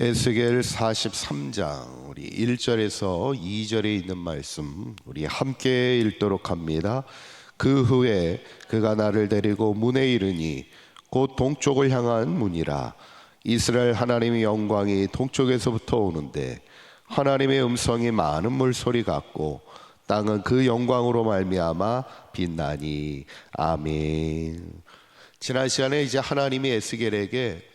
에스겔 43장 우리 1절에서 2절에 있는 말씀 우리 함께 읽도록 합니다. 그 후에 그가 나를 데리고 문에 이르니 곧 동쪽을 향한 문이라. 이스라엘 하나님의 영광이 동쪽에서부터 오는데 하나님의 음성이 많은 물소리 같고 땅은 그 영광으로 말미암아 빛나니. 아멘. 지난 시간에 이제 하나님이 에스겔에게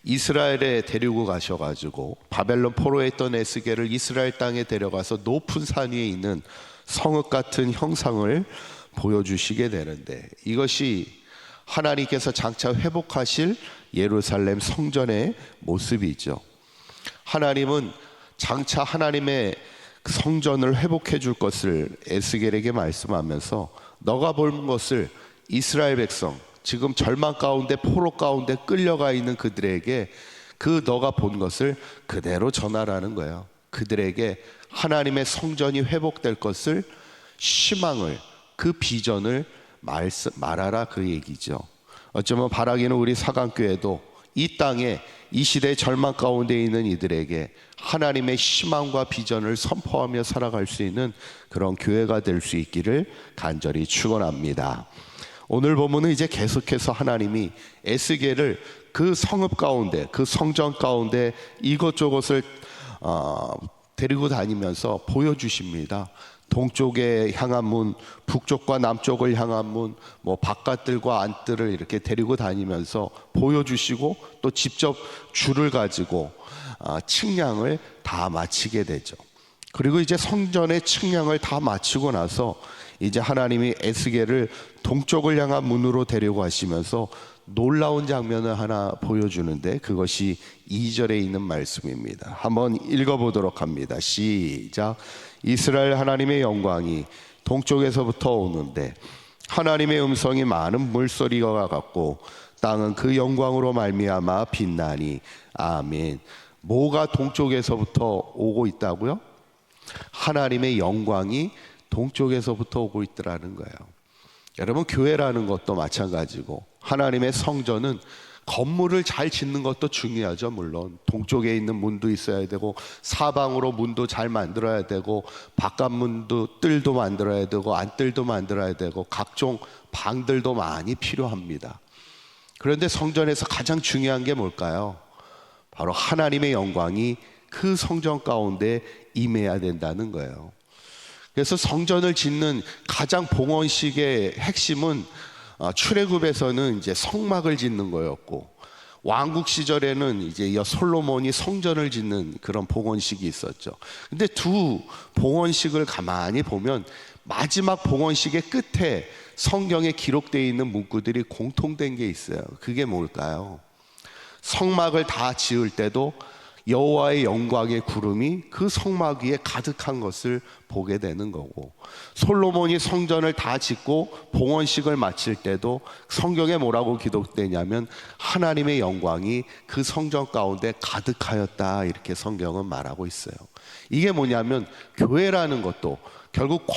이스라엘에 데리고 가셔가지고 바벨론 포로에 있던 에스겔을 이스라엘 땅에 데려가서 높은 산 위에 있는 성읍 같은 형상을 보여주시게 되는데, 이것이 하나님께서 장차 회복하실 예루살렘 성전의 모습이죠. 하나님은 장차 하나님의 성전을 회복해 줄 것을 에스겔에게 말씀하면서 너가 본 것을 이스라엘 백성, 지금 절망 가운데 포로 가운데 끌려가 있는 그들에게 그 너가 본 것을 그대로 전하라는 거예요. 그들에게 하나님의 성전이 회복될 것을, 희망을, 그 비전을 말하라, 그 얘기죠. 어쩌면 바라기는 우리 사강교회도 이 땅에 이 시대의 절망 가운데 있는 이들에게 하나님의 희망과 비전을 선포하며 살아갈 수 있는 그런 교회가 될 수 있기를 간절히 축원합니다. 오늘 보면은 이제 계속해서 하나님이 에스겔을 그 성읍 가운데, 그 성전 가운데 이것저것을 데리고 다니면서 보여주십니다. 동쪽에 향한 문, 북쪽과 남쪽을 향한 문, 바깥들과 안뜰을 이렇게 데리고 다니면서 보여주시고 또 직접 줄을 가지고 측량을 다 마치게 되죠. 그리고 이제 성전의 측량을 다 마치고 나서 이제 하나님이 에스겔을 동쪽을 향한 문으로 데려가시면서 놀라운 장면을 하나 보여주는데, 그것이 2절에 있는 말씀입니다. 한번 읽어보도록 합니다. 시작. 이스라엘 하나님의 영광이 동쪽에서부터 오는데 하나님의 음성이 많은 물소리가 같고 땅은 그 영광으로 말미암아 빛나니. 아멘. 뭐가 동쪽에서부터 오고 있다고요? 하나님의 영광이 동쪽에서부터 오고 있더라는 거예요. 여러분, 교회라는 것도 마찬가지고 하나님의 성전은 건물을 잘 짓는 것도 중요하죠. 물론 동쪽에 있는 문도 있어야 되고 사방으로 문도 잘 만들어야 되고 바깥 문도 뜰도 만들어야 되고 안뜰도 만들어야 되고 각종 방들도 많이 필요합니다. 그런데 성전에서 가장 중요한 게 뭘까요? 바로 하나님의 영광이 그 성전 가운데 임해야 된다는 거예요. 그래서 성전을 짓는 가장 봉헌식의 핵심은 출애굽에서는 이제 성막을 짓는 거였고, 왕국 시절에는 이제 솔로몬이 성전을 짓는 그런 봉헌식이 있었죠. 근데 두 봉헌식을 가만히 보면 마지막 봉헌식의 끝에 성경에 기록되어 있는 문구들이 공통된 게 있어요. 그게 뭘까요? 성막을 다 지을 때도 여호와의 영광의 구름이 그 성막 위에 가득한 것을 보게 되는 거고, 솔로몬이 성전을 다 짓고 봉헌식을 마칠 때도 성경에 뭐라고 기록되냐면 하나님의 영광이 그 성전 가운데 가득하였다, 이렇게 성경은 말하고 있어요. 이게 뭐냐면 교회라는 것도 결국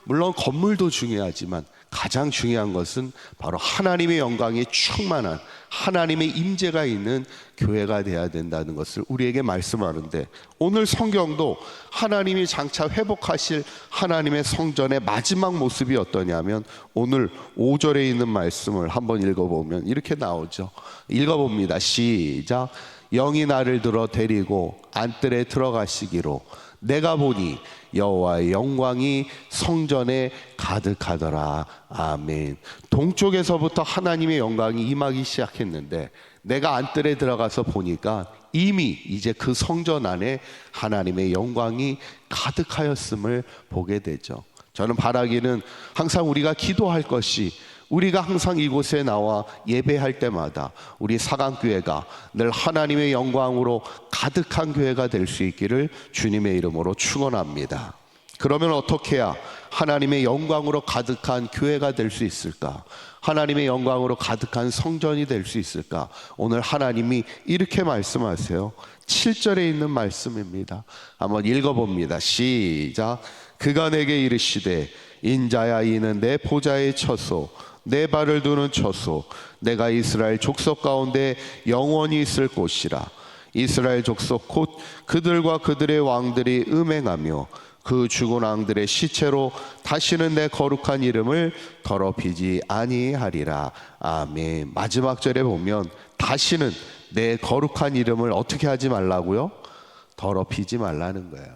물론 건물도 중요하지만 가장 중요한 것은 바로 하나님의 영광이 충만한 하나님의 임재가 있는 교회가 되어야 된다는 것을 우리에게 말씀하는데, 오늘 성경도 하나님이 장차 회복하실 하나님의 성전의 마지막 모습이 어떠냐면 오늘 5절에 있는 말씀을 한번 읽어보면 이렇게 나오죠. 읽어봅니다. 시작. 영이 나를 들어 데리고 안뜰에 들어가시기로 내가 보니 여호와의 영광이 성전에 가득하더라. 아멘. 동쪽에서부터 하나님의 영광이 임하기 시작했는데 내가 안뜰에 들어가서 보니까 이미 이제 그 성전 안에 하나님의 영광이 가득하였음을 보게 되죠. 저는 바라기는 항상 우리가 기도할 것이, 우리가 항상 이곳에 나와 예배할 때마다 우리 사강교회가 늘 하나님의 영광으로 가득한 교회가 될 수 있기를 주님의 이름으로 축원합니다. 그러면 어떻게 해야 하나님의 영광으로 가득한 교회가 될 수 있을까? 하나님의 영광으로 가득한 성전이 될 수 있을까? 오늘 하나님이 이렇게 말씀하세요. 7절에 있는 말씀입니다. 한번 읽어봅니다. 시작. 그가 내게 이르시되 인자야 이는 내 보좌의 처소 내 발을 두는 처소, 내가 이스라엘 족속 가운데 영원히 있을 곳이라. 이스라엘 족속 곧 그들과 그들의 왕들이 음행하며 그 죽은 왕들의 시체로 다시는 내 거룩한 이름을 더럽히지 아니하리라. 아멘. 마지막 절에 보면 다시는 내 거룩한 이름을 어떻게 하지 말라고요? 더럽히지 말라는 거예요.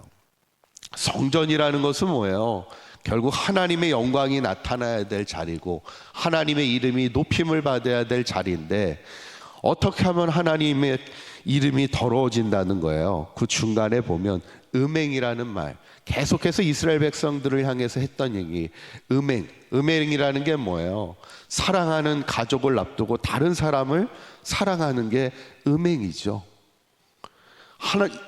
성전이라는 것은 뭐예요? 결국 하나님의 영광이 나타나야 될 자리고 하나님의 이름이 높임을 받아야 될 자리인데, 어떻게 하면 하나님의 이름이 더러워진다는 거예요? 그 중간에 보면 음행이라는 말, 계속해서 이스라엘 백성들을 향해서 했던 얘기. 음행이라는 게 뭐예요? 사랑하는 가족을 놔두고 다른 사람을 사랑하는 게 음행이죠.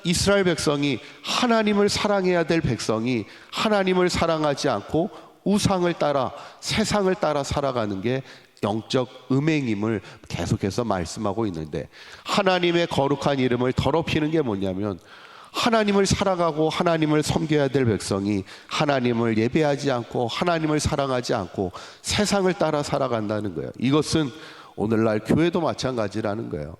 이스라엘 백성이, 하나님을 사랑해야 될 백성이 하나님을 사랑하지 않고 우상을 따라, 세상을 따라 살아가는 게 영적 음행임을 계속해서 말씀하고 있는데, 하나님의 거룩한 이름을 더럽히는 게 뭐냐면, 하나님을 사랑하고 하나님을 섬겨야 될 백성이 하나님을 예배하지 않고 하나님을 사랑하지 않고 세상을 따라 살아간다는 거예요. 이것은 오늘날 교회도 마찬가지라는 거예요.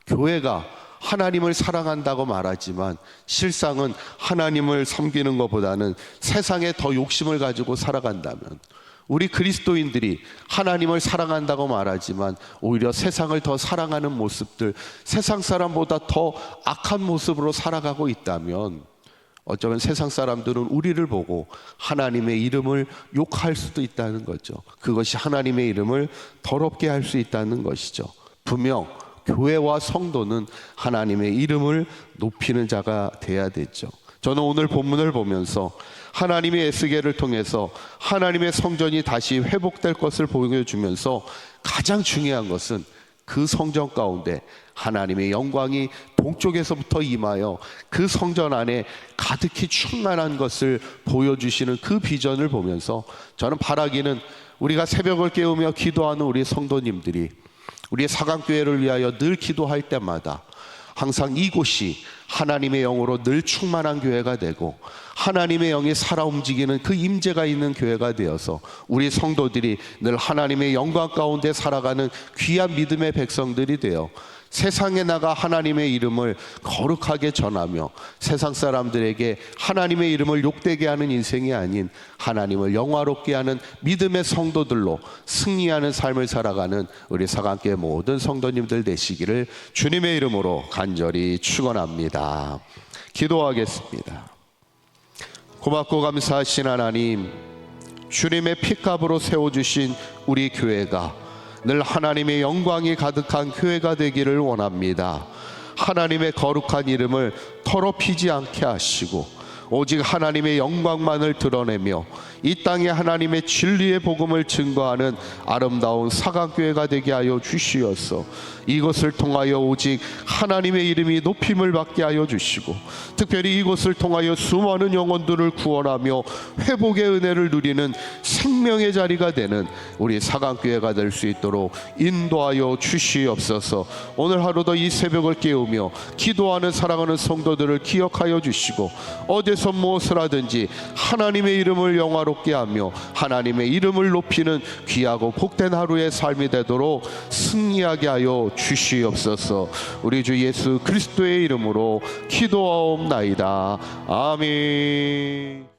교회가 하나님을 사랑한다고 말하지만 실상은 하나님을 섬기는 것보다는 세상에 더 욕심을 가지고 살아간다면, 우리 그리스도인들이 하나님을 사랑한다고 말하지만 오히려 세상을 더 사랑하는 모습들, 세상 사람보다 더 악한 모습으로 살아가고 있다면, 어쩌면 세상 사람들은 우리를 보고 하나님의 이름을 욕할 수도 있다는 거죠. 그것이 하나님의 이름을 더럽게 할 수 있다는 것이죠. 분명 교회와 성도는 하나님의 이름을 높이는 자가 돼야 되죠. 저는 오늘 본문을 보면서 하나님의 에스겔을 통해서 하나님의 성전이 다시 회복될 것을 보여주면서 가장 중요한 것은 그 성전 가운데 하나님의 영광이 동쪽에서부터 임하여 그 성전 안에 가득히 충만한 것을 보여주시는 그 비전을 보면서 저는 바라기는, 우리가 새벽을 깨우며 기도하는 우리 성도님들이 우리의 사강교회를 위하여 늘 기도할 때마다 항상 이곳이 하나님의 영으로 늘 충만한 교회가 되고 하나님의 영이 살아 움직이는 그 임재가 있는 교회가 되어서 우리 성도들이 늘 하나님의 영광 가운데 살아가는 귀한 믿음의 백성들이 되어 세상에 나가 하나님의 이름을 거룩하게 전하며 세상 사람들에게 하나님의 이름을 욕되게 하는 인생이 아닌 하나님을 영화롭게 하는 믿음의 성도들로 승리하는 삶을 살아가는 우리 사강교회 모든 성도님들 되시기를 주님의 이름으로 간절히 축원합니다. 기도하겠습니다. 고맙고 감사하신 하나님, 주님의 피값으로 세워주신 우리 교회가 늘 하나님의 영광이 가득한 교회가 되기를 원합니다. 하나님의 거룩한 이름을 더럽히지 않게 하시고 오직 하나님의 영광만을 드러내며 이 땅에 하나님의 진리의 복음을 증거하는 아름다운 사강교회가 되게 하여 주시옵소서. 이것을 통하여 오직 하나님의 이름이 높임을 받게 하여 주시고 특별히 이것을 통하여 수많은 영혼들을 구원하며 회복의 은혜를 누리는 생명의 자리가 되는 우리 사강교회가 될 수 있도록 인도하여 주시옵소서. 오늘 하루도 이 새벽을 깨우며 기도하는 사랑하는 성도들을 기억하여 주시고 어디서 무엇을 하든지 하나님의 이름을 영화롭게 하며 하나님의 이름을 높이는 귀하고 복된 하루의 삶이 되도록 승리하게 하여 주시옵소서. 우리 주 예수 그리스도의 이름으로 기도하옵나이다. 아멘.